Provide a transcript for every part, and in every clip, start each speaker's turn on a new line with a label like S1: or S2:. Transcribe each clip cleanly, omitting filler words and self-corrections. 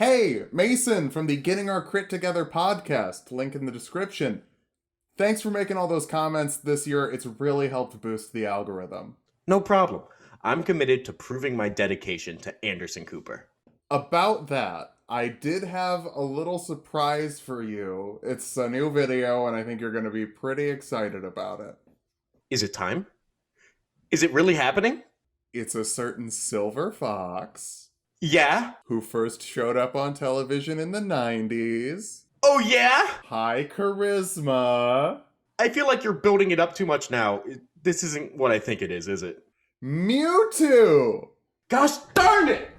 S1: Hey, Mason from the Getting Our Crit Together podcast, link in the description. Thanks for making all those comments this year. It's really helped boost the algorithm.
S2: No problem. I'm committed to proving my dedication to Anderson Cooper.
S1: About that, I did have a little surprise for you. It's a new video, and I think you're going to be pretty excited about it.
S2: Is it time? Is it really happening?
S1: It's a certain silver fox.
S2: Yeah?
S1: Who first showed up on television in the 90s.
S2: Oh yeah?
S1: High charisma.
S2: I feel like you're building it up too much now. This isn't what I think it is it?
S1: Mewtwo!
S2: Gosh darn it!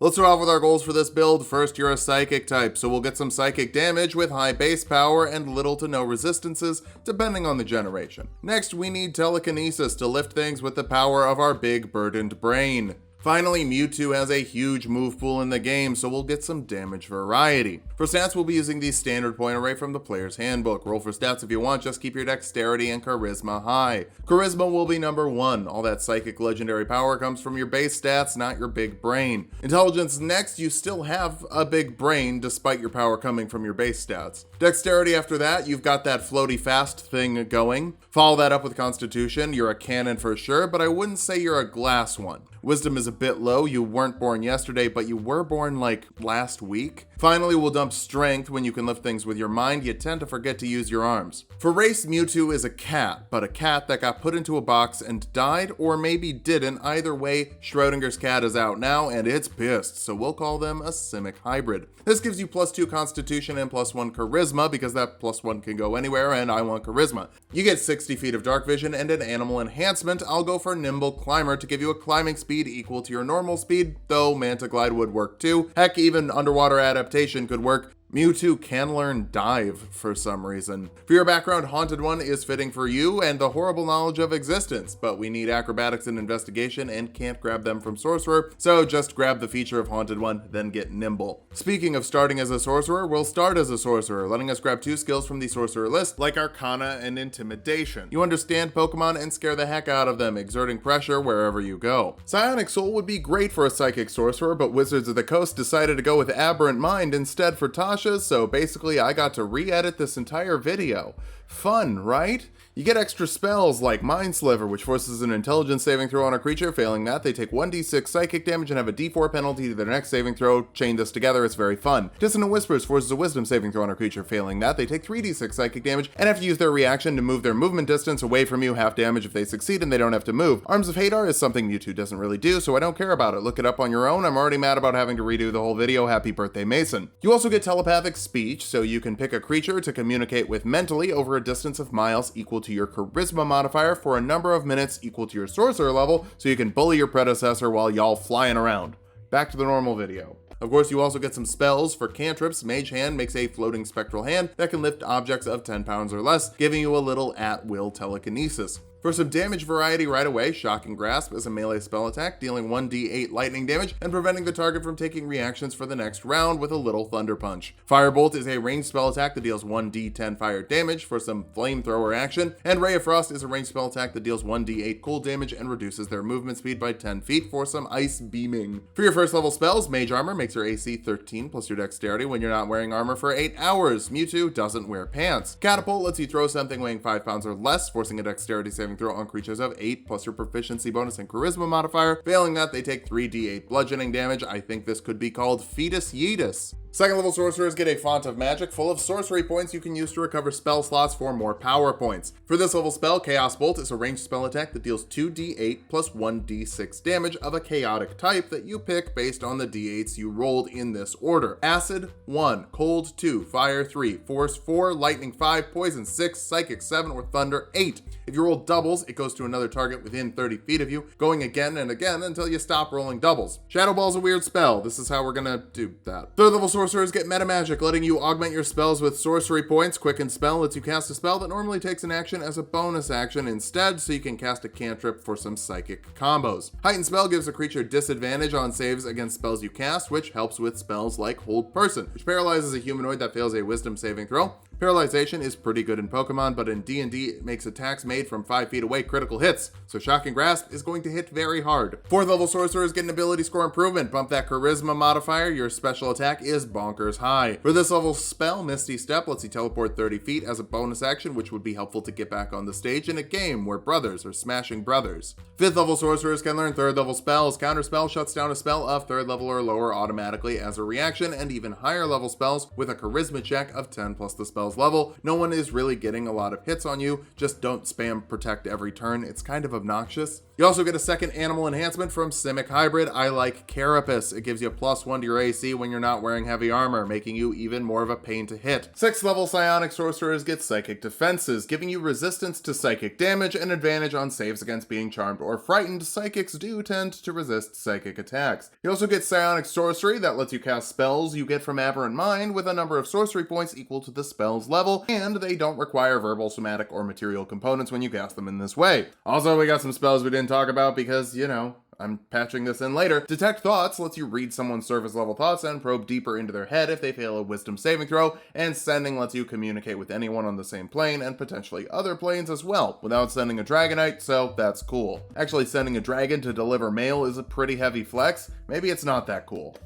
S1: Let's start off with our goals for this build. First, you're a psychic type, so we'll get some psychic damage with high base power and little to no resistances, depending on the generation. Next, we need telekinesis to lift things with the power of our big burdened brain. Finally, Mewtwo has a huge move pool in the game, so we'll get some damage variety. For stats, we'll be using the standard point array from the player's handbook. Roll for stats if you want, just keep your dexterity and charisma high. Charisma will be number 1. All that psychic legendary power comes from your base stats, not your big brain. Intelligence next, you still have a big brain despite your power coming from your base stats. Dexterity after that, you've got that floaty fast thing going. Follow that up with Constitution. You're a cannon for sure, but I wouldn't say you're a glass one. Wisdom is a bit low. You weren't born yesterday, but you were born like last week. Finally, we'll dump Strength. When you can lift things with your mind, you tend to forget to use your arms. For race, Mewtwo is a cat, but a cat that got put into a box and died, or maybe didn't. Either way, Schrodinger's cat is out now, and it's pissed, so we'll call them a Simic hybrid. This gives you +2 Constitution and +1 Charisma, because that +1 can go anywhere, and I want Charisma. You get 60 feet of Dark Vision and an Animal Enhancement. I'll go for Nimble Climber to give you a climbing speed equal to your normal speed, though Manta Glide would work too. Heck, even Underwater Adaptation could work. Mewtwo can learn Dive for some reason. For your background, Haunted One is fitting for you and the horrible knowledge of existence, but we need Acrobatics and Investigation and can't grab them from Sorcerer, so just grab the feature of Haunted One, then get Nimble. Speaking of starting as a Sorcerer, we'll start as a Sorcerer, letting us grab 2 skills from the Sorcerer list, like Arcana and Intimidation. You understand Pokemon and scare the heck out of them, exerting pressure wherever you go. Psionic Soul would be great for a Psychic Sorcerer, but Wizards of the Coast decided to go with Aberrant Mind instead for tash'as, so basically I got to re-edit this entire video. Fun, right? You get extra spells like Mind Sliver, which forces an intelligence saving throw on a creature. Failing that, they take 1d6 psychic damage and have a d4 penalty to their next saving throw. Chain this together, it's very fun. Dissonant Whispers forces a wisdom saving throw on a creature. Failing that, they take 3d6 psychic damage and have to use their reaction to move their movement distance away from you, half damage if they succeed and they don't have to move. Arms of Hadar is something Mewtwo doesn't really do, so I don't care about it. Look it up on your own. I'm already mad about having to redo the whole video. Happy birthday, Mason. You also get telepathic speech, so you can pick a creature to communicate with mentally over a distance of miles equal to your charisma modifier for a number of minutes equal to your sorcerer level, so you can bully your predecessor while y'all flying around. Back to the normal video. Of course, you also get some spells. For cantrips, Mage Hand makes a floating spectral hand that can lift objects of 10 pounds or less, giving you a little at-will telekinesis. For some damage variety right away, Shocking Grasp is a melee spell attack, dealing 1d8 lightning damage and preventing the target from taking reactions for the next round with a little Thunder Punch. Firebolt is a ranged spell attack that deals 1d10 fire damage for some flamethrower action, and Ray of Frost is a ranged spell attack that deals 1d8 cool damage and reduces their movement speed by 10 feet for some ice beaming. For your first level spells, Mage Armor makes your AC 13 plus your dexterity when you're not wearing armor for 8 hours. Mewtwo doesn't wear pants. Catapult lets you throw something weighing 5 pounds or less, forcing a dexterity saving throw on creatures of 8 plus your proficiency bonus and charisma modifier. Failing that, they take 3d8 bludgeoning damage. I think this could be called Fetus Yeetus. Second level sorcerers get a Font of Magic full of sorcery points you can use to recover spell slots for more power points. For this level spell, Chaos Bolt is a ranged spell attack that deals 2d8 plus 1d6 damage of a chaotic type that you pick based on the d8s you rolled in this order. Acid 1, Cold 2, Fire 3, Force 4, Lightning 5, Poison 6, Psychic 7, or Thunder 8. If you roll doubles, it goes to another target within 30 feet of you, going again and again until you stop rolling doubles. Shadow Ball is a weird spell. This is how we're gonna do that. Third level sorcerers get Meta Magic, letting you augment your spells with sorcery points. Quicken Spell lets you cast a spell that normally takes an action as a bonus action instead, so you can cast a cantrip for some psychic combos. Heightened Spell gives a creature disadvantage on saves against spells you cast, which helps with spells like Hold Person, which paralyzes a humanoid that fails a wisdom saving throw. Paralyzation is pretty good in Pokemon, but in D&D it makes attacks made from 5 feet away critical hits, so Shocking Grasp is going to hit very hard. 4th level sorcerers get an ability score improvement. Bump that charisma modifier, your special attack is bonkers high. For this level spell, Misty Step lets you teleport 30 feet as a bonus action, which would be helpful to get back on the stage in a game where brothers are smashing brothers. 5th level sorcerers can learn 3rd level spells. Counterspell shuts down a spell of 3rd level or lower automatically as a reaction, and even higher level spells with a charisma check of 10 plus the spell's level. No one is really getting a lot of hits on you, just don't spam protect every turn, it's kind of obnoxious. You also get a second animal enhancement from Simic Hybrid. I like Carapace. It gives you a +1 to your AC when you're not wearing heavy armor, making you even more of a pain to hit. 6th level Psionic sorcerers get Psychic Defenses, giving you resistance to psychic damage and advantage on saves against being charmed or frightened. Psychics do tend to resist psychic attacks. You also get Psionic Sorcery that lets you cast spells you get from Aberrant Mind with a number of sorcery points equal to the spell's level, and they don't require verbal, somatic, or material components when you cast them in this way. Also, we got some spells we didn't talk about because, you know, I'm patching this in later. Detect Thoughts lets you read someone's surface level thoughts and probe deeper into their head if they fail a wisdom saving throw, and Sending lets you communicate with anyone on the same plane and potentially other planes as well, without sending a Dragonite, so that's cool. Actually, sending a dragon to deliver mail is a pretty heavy flex. Maybe it's not that cool.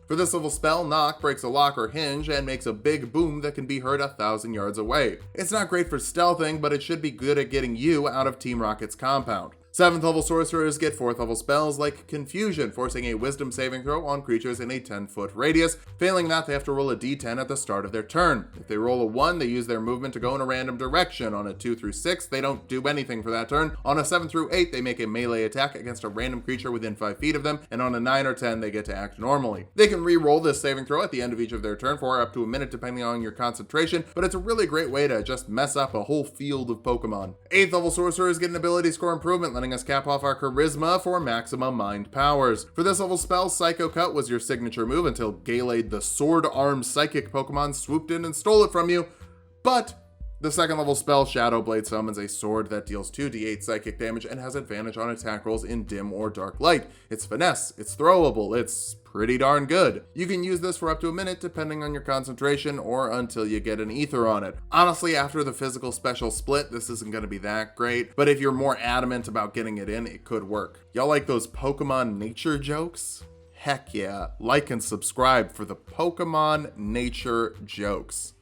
S1: For this level spell, Knock breaks a lock or hinge and makes a big boom that can be heard 1,000 yards away. It's not great for stealthing, but it should be good at getting you out of Team Rocket's compound. 7th level sorcerers get 4th level spells like Confusion, forcing a wisdom saving throw on creatures in a 10-foot radius. Failing that, they have to roll a d10 at the start of their turn. If they roll a 1, they use their movement to go in a random direction. On a 2 through 6, they don't do anything for that turn. On a 7 through 8, they make a melee attack against a random creature within 5 feet of them, and on a 9 or 10, they get to act normally. They can re-roll this saving throw at the end of each of their turn for up to a minute depending on your concentration, but it's a really great way to just mess up a whole field of Pokemon. 8th level sorcerers get an ability score improvement, letting us cap off our charisma for maximum mind powers. For this level spell, Psycho Cut was your signature move until Gallade, the sword-armed psychic Pokemon, swooped in and stole it from you, but the 2nd level spell, Shadow Blade, summons a sword that deals 2d8 psychic damage and has advantage on attack rolls in dim or dark light. It's finesse, it's throwable, it's pretty darn good. You can use this for up to a minute depending on your concentration or until you get an ether on it. Honestly, after the physical special split, this isn't going to be that great, but if you're more adamant about getting it in, it could work. Y'all like those Pokemon nature jokes? Heck yeah, like and subscribe for the Pokemon nature jokes.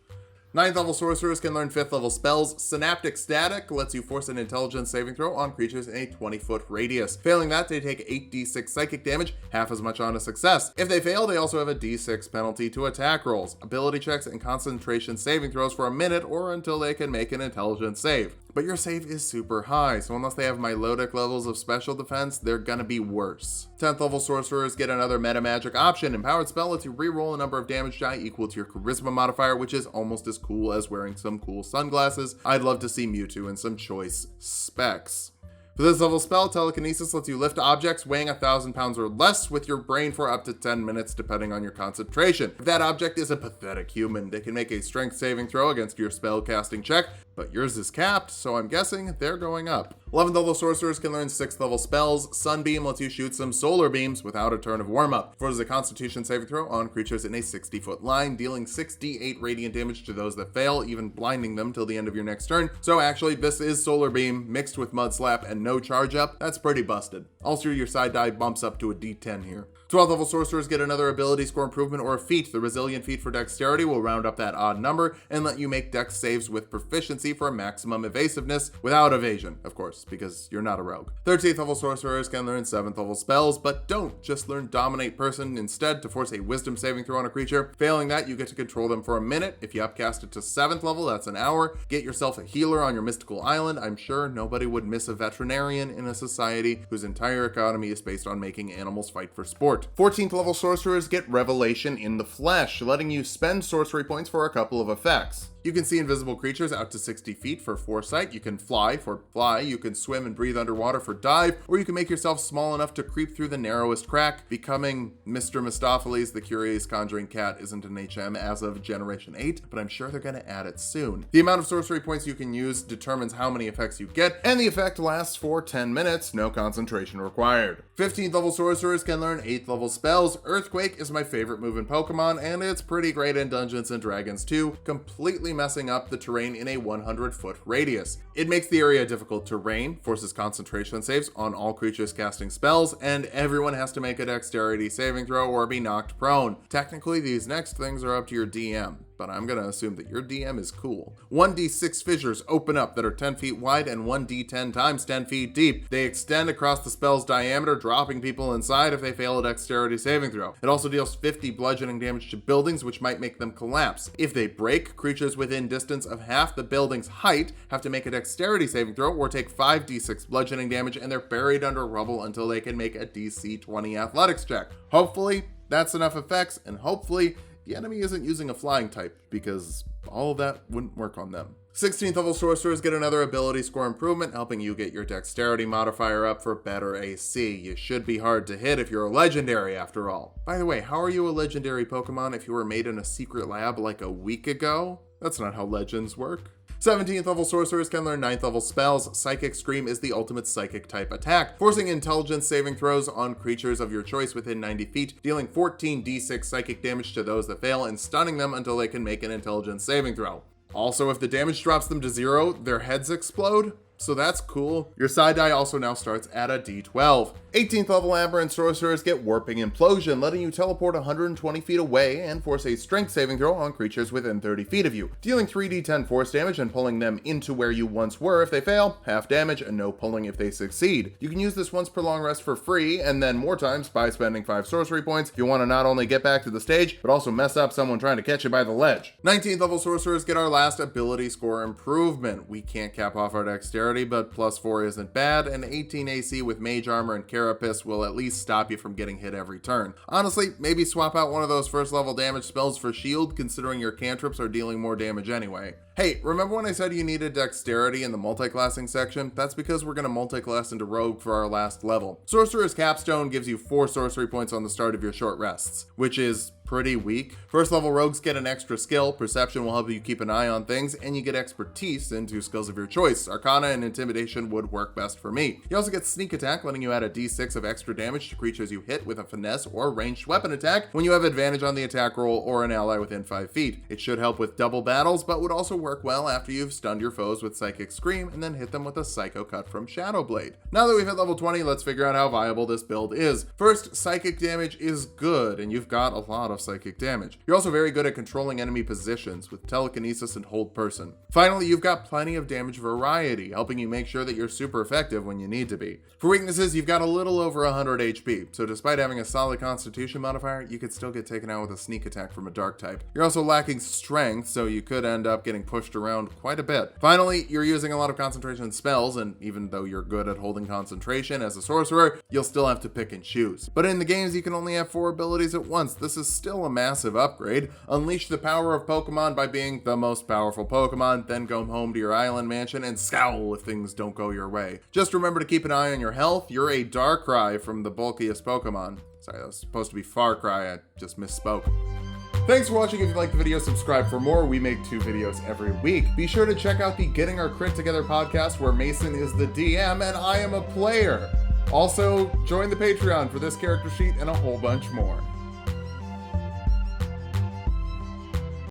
S1: 9th level sorcerers can learn 5th level spells. Synaptic Static lets you force an intelligence saving throw on creatures in a 20-foot radius. Failing that, they take 8d6 psychic damage, half as much on a success. If they fail, they also have a d6 penalty to attack rolls, ability checks, and concentration saving throws for a minute or until they can make an intelligence save. But your save is super high, so unless they have Milotic levels of special defense, they're gonna be worse. 10th level sorcerers get another meta magic option. Empowered Spell lets you reroll a number of damage die equal to your charisma modifier, which is almost as cool as wearing some cool sunglasses. I'd love to see Mewtwo in some choice specs. For this level spell, Telekinesis lets you lift objects weighing 1,000 pounds or less with your brain for up to 10 minutes depending on your concentration. If that object is a pathetic human, they can make a strength saving throw against your spell casting check, but yours is capped, so I'm guessing they're going up. 11th level sorcerers can learn 6th level spells. Sunbeam lets you shoot some solar beams without a turn of warm-up. Forces a constitution saving throw on creatures in a 60-foot line, dealing 6d8 radiant damage to those that fail, even blinding them till the end of your next turn. So actually, this is solar beam mixed with mud slap and no charge up. That's pretty busted. Also, your side die bumps up to a d10 here. 12th level sorcerers get another ability score improvement or a feat. The resilient feat for dexterity will round up that odd number and let you make dex saves with proficiency for maximum evasiveness without evasion, of course, because you're not a rogue. 13th level sorcerers can learn 7th level spells, but don't just learn Dominate Person instead to force a wisdom saving throw on a creature. Failing that, you get to control them for a minute. If you upcast it to 7th level, that's an hour. Get yourself a healer on your mystical island. I'm sure nobody would miss a veterinarian in a society whose entire economy is based on making animals fight for sport. 14th level sorcerers get Revelation in the Flesh, letting you spend sorcery points for a couple of effects. You can see invisible creatures out to 60 feet for foresight, you can fly for fly, you can swim and breathe underwater for dive, or you can make yourself small enough to creep through the narrowest crack. Becoming Mr. Mistopheles, the Curious Conjuring Cat, isn't an HM as of Generation 8, but I'm sure they're going to add it soon. The amount of sorcery points you can use determines how many effects you get, and the effect lasts for 10 minutes, no concentration required. 15th level sorcerers can learn 8th level spells. Earthquake is my favorite move in Pokemon, and it's pretty great in Dungeons & Dragons too. Completely messing up the terrain in a 100-foot radius. It makes the area difficult to terrain, forces concentration saves on all creatures casting spells, and everyone has to make a dexterity saving throw or be knocked prone. Technically, these next things are up to your DM, but I'm gonna assume that your DM is cool. 1d6 fissures open up that are 10 feet wide and 1d10 times 10 feet deep. They extend across the spell's diameter, dropping people inside if they fail a dexterity saving throw. It also deals 50 bludgeoning damage to buildings, which might make them collapse. If they break, creatures within distance of half the building's height have to make a dexterity saving throw or take 5d6 bludgeoning damage, and they're buried under rubble until they can make a DC 20 athletics check. Hopefully, that's enough effects, and hopefully, the enemy isn't using a flying type, because all of that wouldn't work on them. 16th level sorcerers get another ability score improvement, helping you get your dexterity modifier up for better AC. You should be hard to hit if you're a legendary after all. By the way, how are you a legendary Pokemon if you were made in a secret lab like a week ago? That's not how legends work. 17th level sorcerers can learn 9th level spells. Psychic Scream is the ultimate psychic type attack, forcing intelligence saving throws on creatures of your choice within 90 feet, dealing 14d6 psychic damage to those that fail and stunning them until they can make an intelligence saving throw. Also, if the damage drops them to 0, their heads explode. So that's cool. Your side die also now starts at a d12. 18th level Aberrant sorcerers get Warping Implosion, letting you teleport 120 feet away and force a strength saving throw on creatures within 30 feet of you, dealing 3d10 force damage and pulling them into where you once were if they fail, half damage, and no pulling if they succeed. You can use this once per long rest for free, and then more times by spending 5 sorcery points if you want to not only get back to the stage, but also mess up someone trying to catch you by the ledge. 19th level sorcerers get our last ability score improvement. We can't cap off our dexterity, but +4 isn't bad, and 18 AC with Mage Armor and Carapace will at least stop you from getting hit every turn. Honestly, maybe swap out one of those first level damage spells for shield, considering your cantrips are dealing more damage anyway. Hey, remember when I said you needed dexterity in the multiclassing section? That's because we're gonna multiclass into Rogue for our last level. Sorcerer's Capstone gives you 4 sorcery points on the start of your short rests, which is pretty weak. First level rogues get an extra skill. Perception will help you keep an eye on things, and you get expertise into skills of your choice. Arcana and Intimidation would work best for me. You also get Sneak Attack, letting you add a d6 of extra damage to creatures you hit with a finesse or ranged weapon attack when you have advantage on the attack roll or an ally within 5 feet. It should help with double battles, but would also work well after you've stunned your foes with Psychic Scream and then hit them with a Psycho Cut from Shadow Blade. Now that we've hit level 20, let's figure out how viable this build is. First, psychic damage is good, and you've got a lot of psychic damage. You're also very good at controlling enemy positions with telekinesis and hold person. Finally, you've got plenty of damage variety, helping you make sure that you're super effective when you need to be. For weaknesses, you've got a little over 100 HP, so despite having a solid constitution modifier, you could still get taken out with a sneak attack from a dark type. You're also lacking strength, so you could end up getting pushed around quite a bit. Finally, you're using a lot of concentration spells, and even though you're good at holding concentration as a sorcerer, you'll still have to pick and choose. But in the games, you can only have 4 abilities at once. This is still a massive upgrade. Unleash the power of Pokemon by being the most powerful Pokemon, then go home to your island mansion and scowl if things don't go your way. Just remember to keep an eye on your health. You're a Darkrai from the bulkiest Pokemon. Sorry, that was supposed to be Far Cry, I just misspoke. Thanks for watching. If you liked the video, subscribe for more. We make 2 videos every week. Be sure to check out the Getting Our Crit Together podcast, where Mason is the DM and I am a player. Also, join the Patreon for this character sheet and a whole bunch more.